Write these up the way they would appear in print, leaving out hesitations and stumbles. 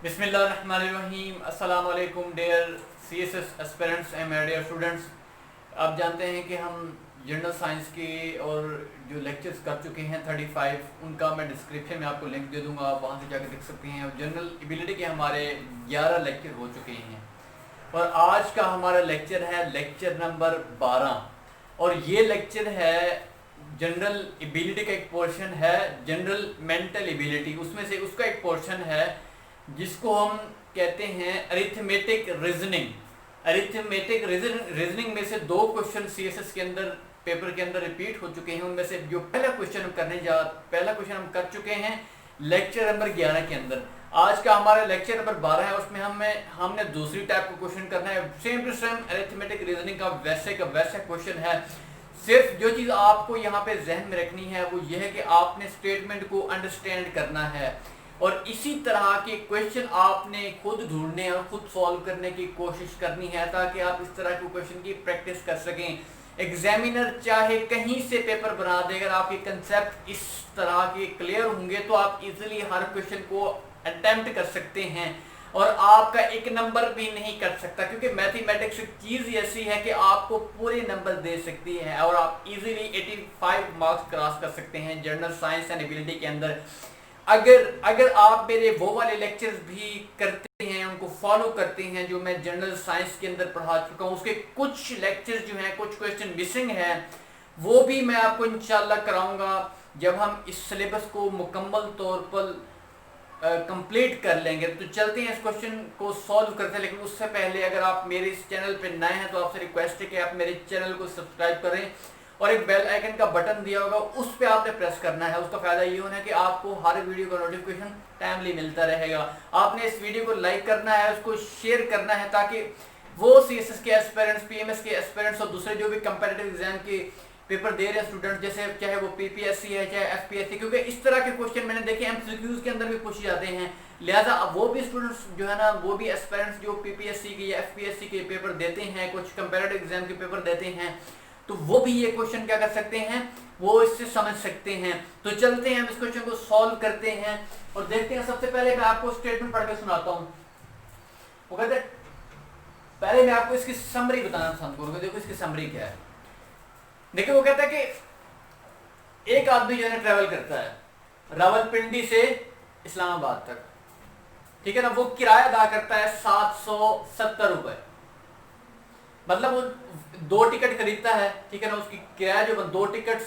बिस्मिल्लाहिर्रहमानिर्रहीम। अस्सलाम वालेकुम dear CSS aspirants and my dear students. आप जानते हैं कि हम जनरल साइंस के और जो लेक्चर्स कर चुके हैं 35, उनका मैं डिस्क्रिप्शन में आपको लिंक दे दूंगा, आप वहां से जाकर देख सकते हैं। और जनरल एबिलिटी के हमारे 11 लेक्चर हो चुके हैं और आज का हमारा लेक्चर है लेक्चर नंबर 12 और ये लेक्चर है जनरल एबिलिटी का एक पोर्शन है जनरल मेंटल एबिलिटी, उसमें से उसका एक पोर्शन है जिसको हम कहते हैं अरिथमेटिक रीजनिंग। अरिथमेटिक रीजनिंग में से दो क्वेश्चन सीएसएस के अंदर पेपर के अंदर रिपीट हो चुके हैं। उनमें से जो पहला क्वेश्चन हम कर चुके हैं लेक्चर नंबर 11 के अंदर। आज का हमारा लेक्चर नंबर 12 है, उसमें हमने दूसरी टाइप का क्वेश्चन करना है। Same to same arithmetic reasoning का वैसा क्वेश्चन है। सिर्फ जो चीज़ आपको यहाँ पे जहन में रखनी है वो ये है कि आपने स्टेटमेंट को अंडरस्टैंड करना है और इसी तरह के क्वेश्चन आपने खुद ढूंढने और खुद सॉल्व करने की कोशिश करनी है ताकि आप इस तरह के क्वेश्चन की प्रैक्टिस कर सकें। एग्जामिनर चाहे कहीं से पेपर बना दे, अगर आपके कंसेप्ट इस तरह के क्लियर होंगे तो आप इजीली हर क्वेश्चन को अटेम्प्ट कर सकते हैं और आपका एक नंबर भी नहीं कट सकता, क्योंकि मैथमेटिक्स एक चीज़ ऐसी है कि आपको पूरे नंबर दे सकती है और आप इजीली 85 मार्क्स क्रॉस कर सकते हैं जनरल साइंस एंड एबिलिटी के अंदर। अगर आप मेरे वो वाले लेक्चर्स भी करते हैं, उनको फॉलो करते हैं जो मैं जनरल साइंस के अंदर पढ़ा चुका हूँ, उसके कुछ लेक्चर्स जो हैं, कुछ क्वेश्चन मिसिंग हैं, वो भी मैं आपको इंशाल्लाह कराऊंगा जब हम इस सिलेबस को मुकम्मल तौर पर कंप्लीट कर लेंगे। तो चलते हैं इस क्वेश्चन को सॉल्व करते हैं, लेकिन उससे पहले अगर आप मेरे इस चैनल पे नए हैं तो आपसे रिक्वेस्ट है कि आप मेरे चैनल को सब्सक्राइब करें और एक बेल आइकन का बटन दिया होगा उस पर आपने प्रेस करना है। उसका फायदा ये होना है कि आपको हर वीडियो का नोटिफिकेशन टाइमली मिलता रहेगा। आपने इस वीडियो को लाइक करना है, उसको शेयर करना है ताकि वो सीएसएस के एस्पिरेंट्स, पीएमएस के एस्पिरेंट्स और दूसरे जो भी कंपेटिटिव एग्जाम के पेपर दे रहे हैं स्टूडेंट, जैसे चाहे वो पीपीएससी है चाहे एफपीएससी, क्योंकि इस तरह के क्वेश्चन मैंने देखे एमसीक्यूज के अंदर भी पूछे जाते हैं। लिहाजा वो भी स्टूडेंट्स जो है ना, वो भी एस्पिरेंट्स जो पीपीएससी के या एफपीएससी के पेपर देते हैं, कुछ कंपेटिटिव एग्जाम के पेपर देते हैं, तो वो भी ये क्वेश्चन क्या कर सकते हैं, वो इससे समझ सकते हैं। तो चलते हैं हम इस क्वेश्चन को सॉल्व करते हैं और देखते हैं। सबसे पहले मैं आपको स्टेटमेंट पढ़ के सुनाता हूं। वो कहते हैं, पहले मैं आपको इसकी समरी बताना पसंद करूंगा। देखो इसकी समरी क्या है। देखिए वो कहता है कि एक आदमी जो है ट्रेवल करता है रावलपिंडी से इस्लामाबाद तक, ठीक है ना। वो किराया अदा करता है 770 रुपए, मतलब वो 2 टिकट खरीदता है, ठीक है ना। उसकी किराया जो 2 टिकट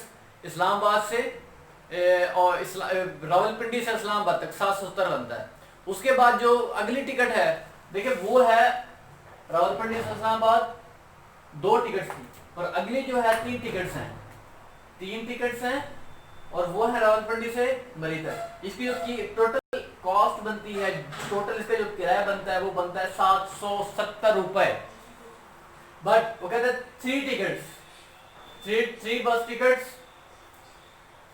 इस्लामाबाद से और रावलपिंडी से इस्लामाबाद तक 770 बनता है। उसके बाद जो अगली टिकट है, देखिए वो है रावलपिंडी से इस्लामाबाद 2 टिकट्स की, और अगली जो है 3 टिकट्स हैं, 3 टिकट्स हैं और वो है रावलपिंडी से मरी तक। इसकी उसकी टोटल कॉस्ट बनती है, टोटल इसका जो किराया बनता है वो बनता है 770 रुपए। बट वो कहते हैं 3 tickets, 3 bus tickets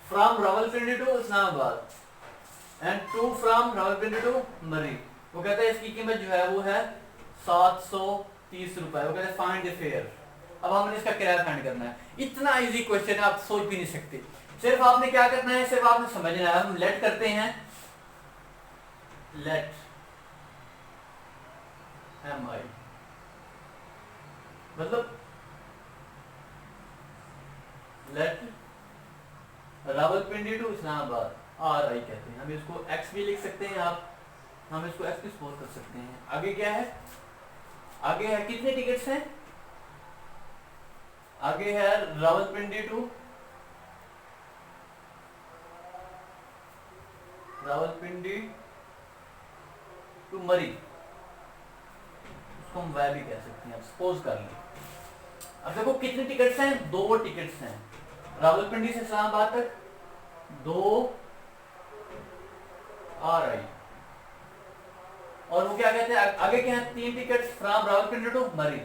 from Rawalpindi to Islamabad and 2 from Rawalpindi to Murree. वो कहते हैं इसकी कीमत जो है वो है 730 रुपए। वो कहते हैं फाइंड द फेयर। अब हमने इसका किराया फाइंड करना है। इतना इजी क्वेश्चन है, आप सोच भी नहीं सकते। सिर्फ आपने क्या करना है, सिर्फ आपने समझना है। हम लेट करते हैं, लेट एम आई, मतलब let Rawalpindi to Islamabad, R I कहते हैं। हम इसको एक्स भी लिख सकते हैं, हम इसको एक्स भी सपोज कर सकते हैं। आगे क्या है, आगे है कितने टिकट्स हैं, आगे है रावलपिंडी टू मरी, उसको हम वह भी कह सकते हैं, सपोज कर लें। अब देखो कितने टिकट्स हैं, 2 टिकट्स हैं रावलपिंडी से इस्लामाबाद तक, 2 आर आई, और वो क्या कहते हैं आगे क्या है, 3 tickets from Rawalpindi to Murree,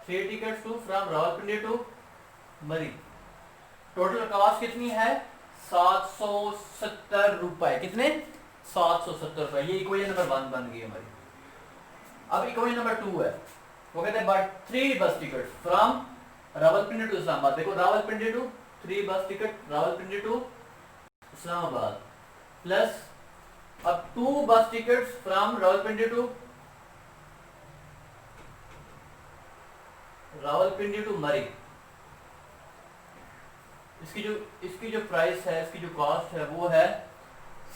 3 tickets two from Rawalpindi to Murree. Total cost कितनी है, 770 रुपए। कितने, 770 रुपए। ये इक्वेशन नंबर 1 बन गई हमारी। अब इक्वेशन नंबर 2 है, वो कहते हैं but 3 bus ticket from Rawalpindi to Islamabad. देखो Rawalpindi to 3 bus ticket Rawalpindi to Islamabad plus अब 2 बस टिकट्स फ्रॉम रावलपिंडी टू मरी। इसकी जो प्राइस है, इसकी जो कॉस्ट है वो है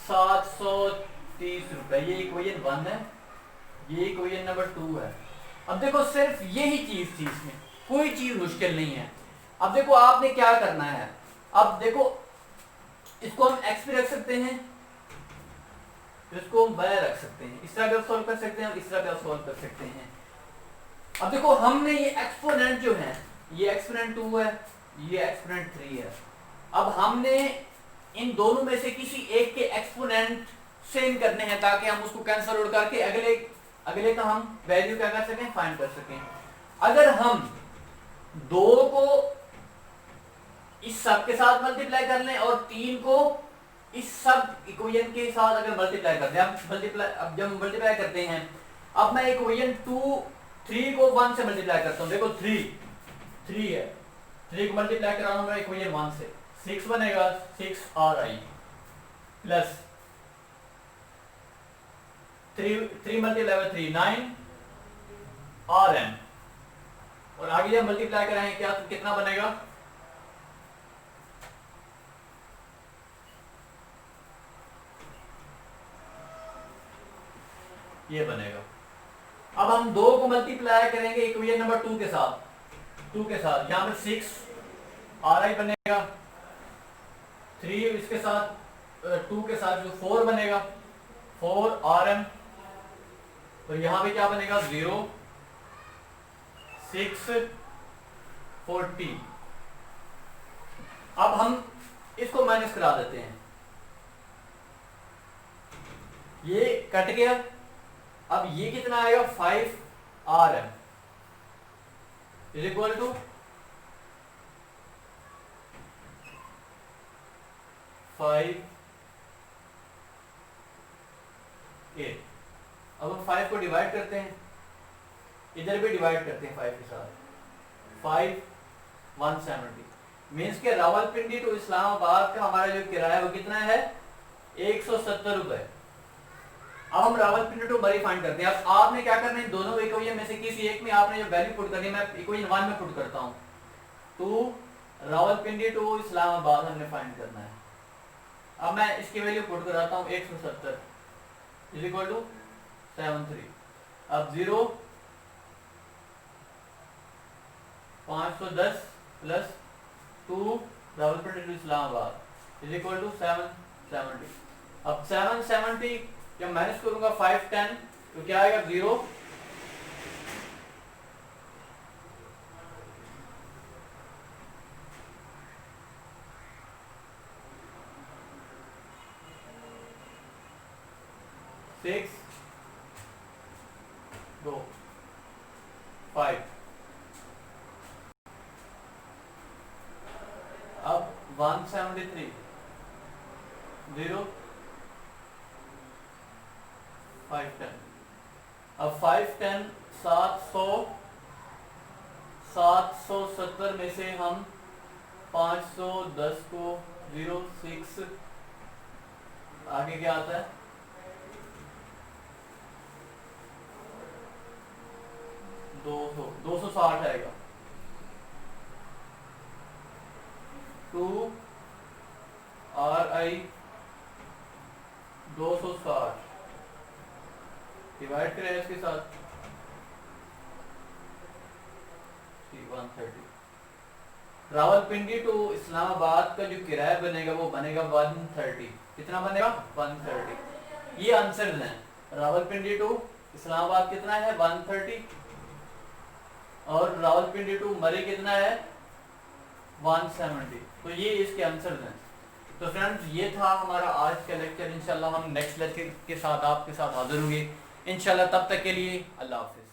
730 रुपए। ये इक्वेशन 1 है, ये इक्वेशन नंबर 2 है। अब देखो सिर्फ यही चीज थी, इसमें कोई चीज मुश्किल नहीं है। अब देखो आपने क्या करना है, अब देखो इसको हम एक्स पे रख सकते हैं, इसको हम वाई रख सकते हैं, इस तरह भी आप सॉल्व कर सकते हैं, इस तरह भी आप सॉल्व कर सकते हैं। अब देखो हमने ये एक्सपोनेंट जो है, ये एक्सपोनेंट 2 है, ये एक्सपोनेंट 3 है। अब हमने इन दोनों में से किसी एक के एक्सपोनेंट सेम करने हैं ताकि हम उसको कैंसिल आउट करके अगले का हम वैल्यू क्या कर सकें, फाइंड कर सकें। अगर हम 2 को इस सब के साथ मल्टीप्लाई कर लें और 3 को इस सब इक्वेशन के साथ अगर मल्टीप्लाई कर दें, अब जब मल्टीप्लाई करते हैं, अब मैं इक्वेशन 3 को 1 से मल्टीप्लाई करता हूं। देखो 3 है, 3 को मल्टीप्लाई करा रहा हूं मैं इक्वेशन 1 से, 6 बनेगा, 6ri plus 3 multiply by 3 9rm, और आगे जब मल्टीप्लाई कराएंगे क्या तो कितना बनेगा, ये बनेगा। अब हम 2 को मल्टीप्लाई करेंगे इक्वेशन नंबर 2 के साथ, यहां पर 6ri बनेगा, 3 इसके साथ 2 के साथ जो 4 बनेगा, 4rm, और यहां पे क्या बनेगा 0 6 40। अब हम इसको माइनस करा देते हैं, ये कट गया। अब ये कितना आएगा 5rm इज इक्वल टू 5 8। अब हम 5 को डिवाइड करते हैं, इधर भी डिवाइड करते हैं 5 के साथ, 5 170 मीन्स के रावलपिंडी टू इस्लामाबाद का हमारा जो किराया वो कितना है 170 रुपए। अब हम रावलपिंडी टू मरी फाइंड करते हैं। अब आपने क्या करना है, दोनों इक्वेशन में से किसी एक में आपने जो वैल्यू पुट करनी है, मैं इक्वेशन 1 में पुट करता हूं, तो रावलपिंडी टू इस्लामाबाद हमने फाइंड करना है। अब मैं इसकी वैल्यू पुट कराता हूं 170 इज इक्वल टू 73। अब 0 510 plus 2 Rawalpindi to Islamabad is equal to 770। अब 770 जब माइनस करूंगा 510 तो क्या आएगा 0 6 2 5। अब 173 0 510। अब 510 770 में से हम 510 को 0 6 आगे क्या आता है 260 आएगा। 2RI 260 डिवाइड करें इसके साथ 130। रावलपिंडी टू इस्लामाबाद का जो किराया बनेगा वो बनेगा 130। कितना बनेगा 130। ये आंसर है। रावलपिंडी टू इस्लामाबाद कितना है 130 और रावलपिंडी टू मरी कितना है 170। तो ये इसके आंसर हैं। तो फ्रेंड्स ये था हमारा आज का लेक्चर। इंशाल्लाह हम नेक्स्ट लेक्चर के साथ आपके साथ हाजिर होंगे इंशाल्लाह। तब तक के लिए अल्लाह हाफिज।